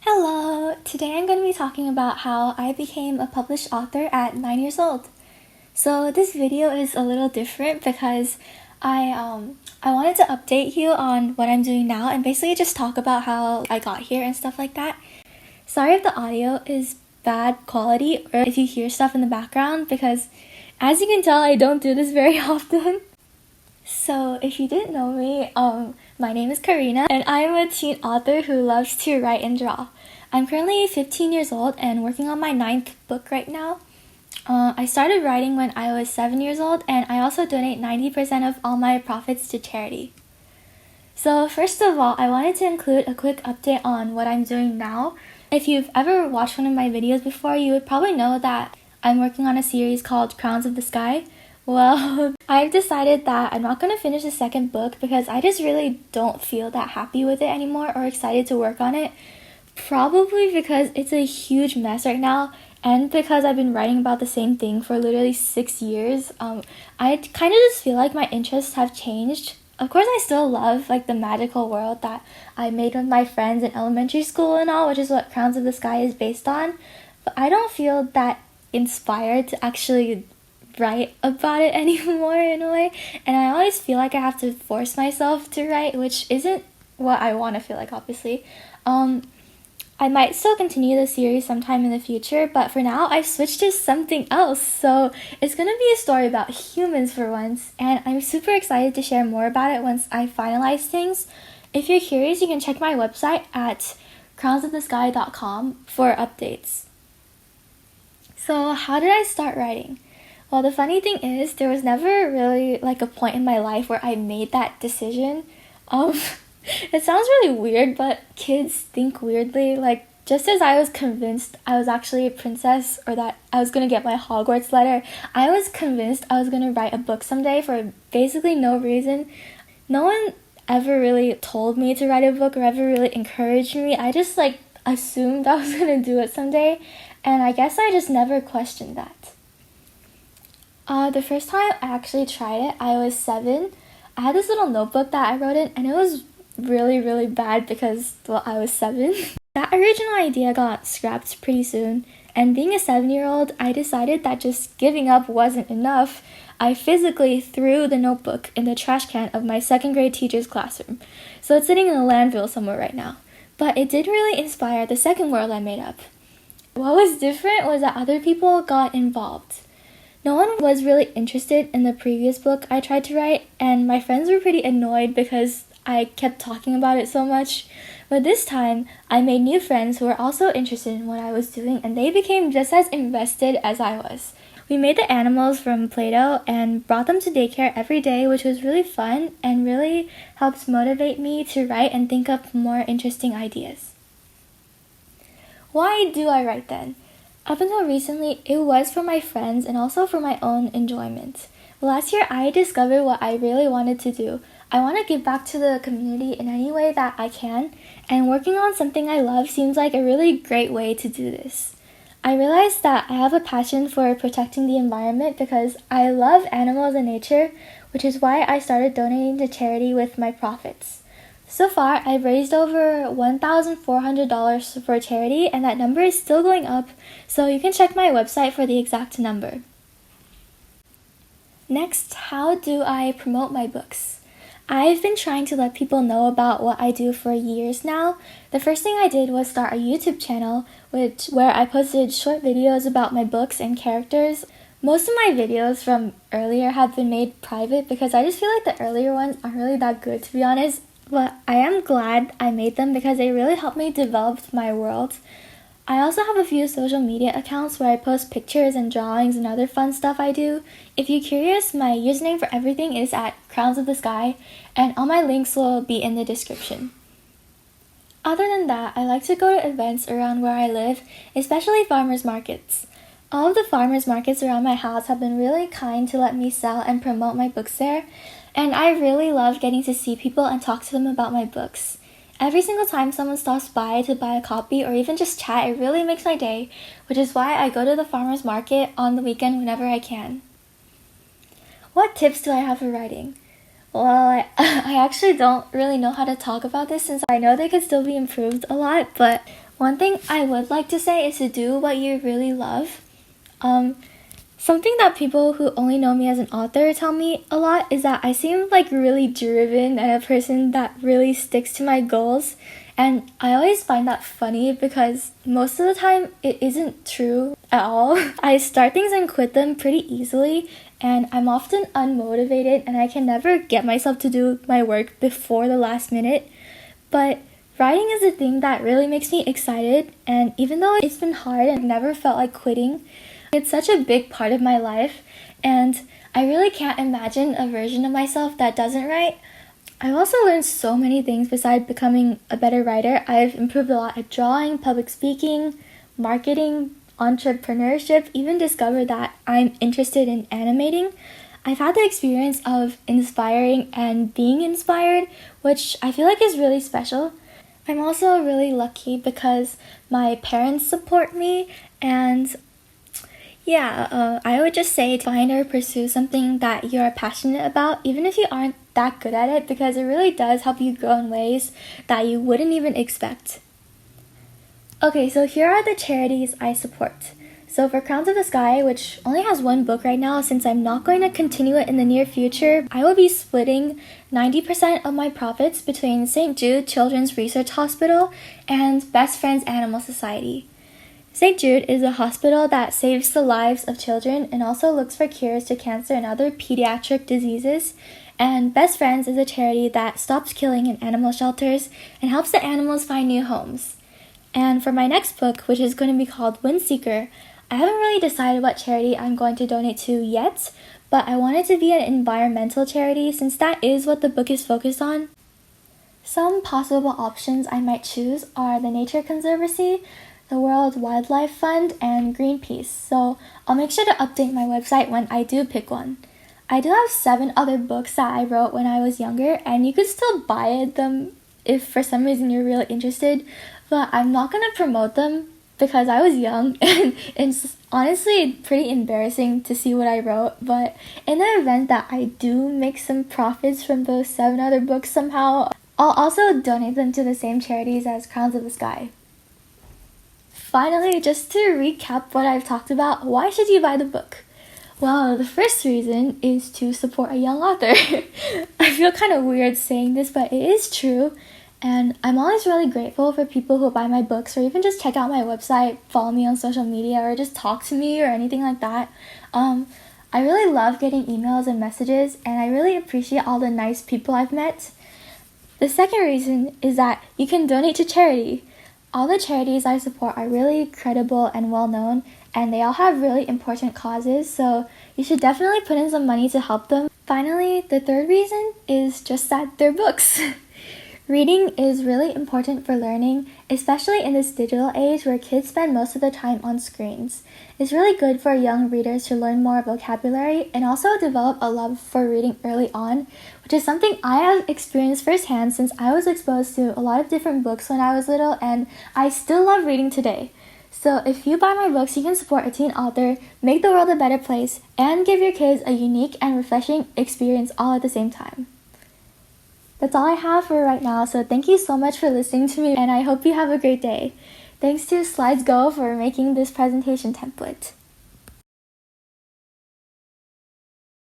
Hello! Today I'm going to be talking about how I became a published author at 9 years old. So this video is a little different because I wanted to update you on what I'm doing now and basically just talk about how I got here and stuff like that. Sorry if the audio is bad quality or if you hear stuff in the background because as you can tell I don't do this very often. So if you didn't know me, my name is Carina and I'm a teen author who loves to write and draw. I'm currently 15 years old and working on my 9th book right now. I started writing when I was 7 years old and I also donate 90% of all my profits to charity. So first of all, I wanted to include a quick update on what I'm doing now. If you've ever watched one of my videos before, you would probably know that I'm working on a series called Crowns of the Sky. Well, I've decided that I'm not going to finish the second book because I just really don't feel that happy with it anymore or excited to work on it. Probably because it's a huge mess right now and because I've been writing about the same thing for literally 6 years. I kind of just feel like my interests have changed. Of course, I still love like the magical world that I made with my friends in elementary school and all, which is what Crowns of the Sky is based on. But I don't feel that inspired to actually write about it anymore in a way, and I always feel like I have to force myself to write, which isn't what I want to feel like, obviously. I might still continue the series sometime in the future, but for now I've switched to something else, so it's gonna be a story about humans for once, and I'm super excited to share more about it once I finalize things. If you're curious, you can check my website at crownsofthesky.com for updates. So how did I start writing? Well, the funny thing is, there was never really like a point in my life where I made that decision. It sounds really weird, but kids think weirdly. Like, just as I was convinced I was actually a princess or that I was gonna get my Hogwarts letter, I was convinced I was gonna write a book someday for basically no reason. No one ever really told me to write a book or ever really encouraged me. I just like assumed I was gonna do it someday, and I guess I just never questioned that. The first time I actually tried it, I was 7. I had this little notebook that I wrote in, and it was really bad because, well, I was 7. That original idea got scrapped pretty soon, and being a 7-year-old, I decided that just giving up wasn't enough. I physically threw the notebook in the trash can of my 2nd grade teacher's classroom, so it's sitting in a landfill somewhere right now. But it did really inspire the second world I made up. What was different was that other people got involved. No one was really interested in the previous book I tried to write, and my friends were pretty annoyed because I kept talking about it so much. But this time, I made new friends who were also interested in what I was doing, and they became just as invested as I was. We made the animals from Play-Doh and brought them to daycare every day, which was really fun and really helped motivate me to write and think up more interesting ideas. Why do I write then? Up until recently, it was for my friends and also for my own enjoyment. Last year, I discovered what I really wanted to do. I want to give back to the community in any way that I can, and working on something I love seems like a really great way to do this. I realized that I have a passion for protecting the environment because I love animals and nature, which is why I started donating to charity with my profits. So far, I've raised over $1,400 for charity, and that number is still going up, so you can check my website for the exact number. Next, how do I promote my books? I've been trying to let people know about what I do for years now. The first thing I did was start a YouTube channel where I posted short videos about my books and characters. Most of my videos from earlier have been made private because I just feel like the earlier ones aren't really that good, to be honest. But I am glad I made them because they really helped me develop my world. I also have a few social media accounts where I post pictures and drawings and other fun stuff I do. If you're curious, my username for everything is at Crowns of the Sky, and all my links will be in the description. Other than that, I like to go to events around where I live, especially farmers markets. All of the farmers markets around my house have been really kind to let me sell and promote my books there, and I really love getting to see people and talk to them about my books. Every single time someone stops by to buy a copy or even just chat, it really makes my day, which is why I go to the farmer's market on the weekend whenever I can. What tips do I have for writing? Well, I actually don't really know how to talk about this since I know they could still be improved a lot, but One thing I would like to say is to do what you really love. Something that people who only know me as an author tell me a lot is that I seem like really driven and a person that really sticks to my goals. And I always find that funny because most of the time it isn't true at all. I start things and quit them pretty easily, and I'm often unmotivated and I can never get myself to do my work before the last minute. But writing is a thing that really makes me excited, and even though it's been hard and never felt like quitting, it's such a big part of my life, and I really can't imagine a version of myself that doesn't write. I've also learned so many things besides becoming a better writer. I've improved a lot at drawing, public speaking, marketing, entrepreneurship, even discovered that I'm interested in animating. I've had the experience of inspiring and being inspired, which I feel like is really special. I'm also really lucky because my parents support me, and I would just say to find or pursue something that you're passionate about, even if you aren't that good at it, because it really does help you grow in ways that you wouldn't even expect. Okay, so here are the charities I support. So for Crowns of the Sky, which only has one book right now since I'm not going to continue it in the near future, I will be splitting 90% of my profits between St. Jude Children's Research Hospital and Best Friends Animal Society. St. Jude is a hospital that saves the lives of children and also looks for cures to cancer and other pediatric diseases. And Best Friends is a charity that stops killing in animal shelters and helps the animals find new homes. And for my next book, which is going to be called Windseeker, I haven't really decided what charity I'm going to donate to yet, but I want it to be an environmental charity since that is what the book is focused on. Some possible options I might choose are the Nature Conservancy, the World Wildlife Fund, and Greenpeace, so I'll make sure to update my website when I do pick one. I do have 7 other books that I wrote when I was younger, and you could still buy them if for some reason you're really interested, but I'm not going to promote them because I was young and it's honestly pretty embarrassing to see what I wrote. But in the event that I do make some profits from those 7 other books somehow, I'll also donate them to the same charities as Crowns of the Sky. Finally, just to recap what I've talked about, why should you buy the book? Well, the first reason is to support a young author. I feel kind of weird saying this, but it is true. And I'm always really grateful for people who buy my books or even just check out my website, follow me on social media, or just talk to me or anything like that. I really love getting emails and messages, and I really appreciate all the nice people I've met. The second reason is that you can donate to charity. All the charities I support are really credible and well-known, and they all have really important causes, so you should definitely put in some money to help them. Finally, the third reason is just that they're books. Reading is really important for learning, especially in this digital age where kids spend most of their time on screens. It's really good for young readers to learn more vocabulary and also develop a love for reading early on, which is something I have experienced firsthand since I was exposed to a lot of different books when I was little, and I still love reading today. So if you buy my books, you can support a teen author, make the world a better place, and give your kids a unique and refreshing experience all at the same time. That's all I have for right now, so thank you so much for listening to me, and I hope you have a great day. Thanks to SlidesGo for making this presentation template.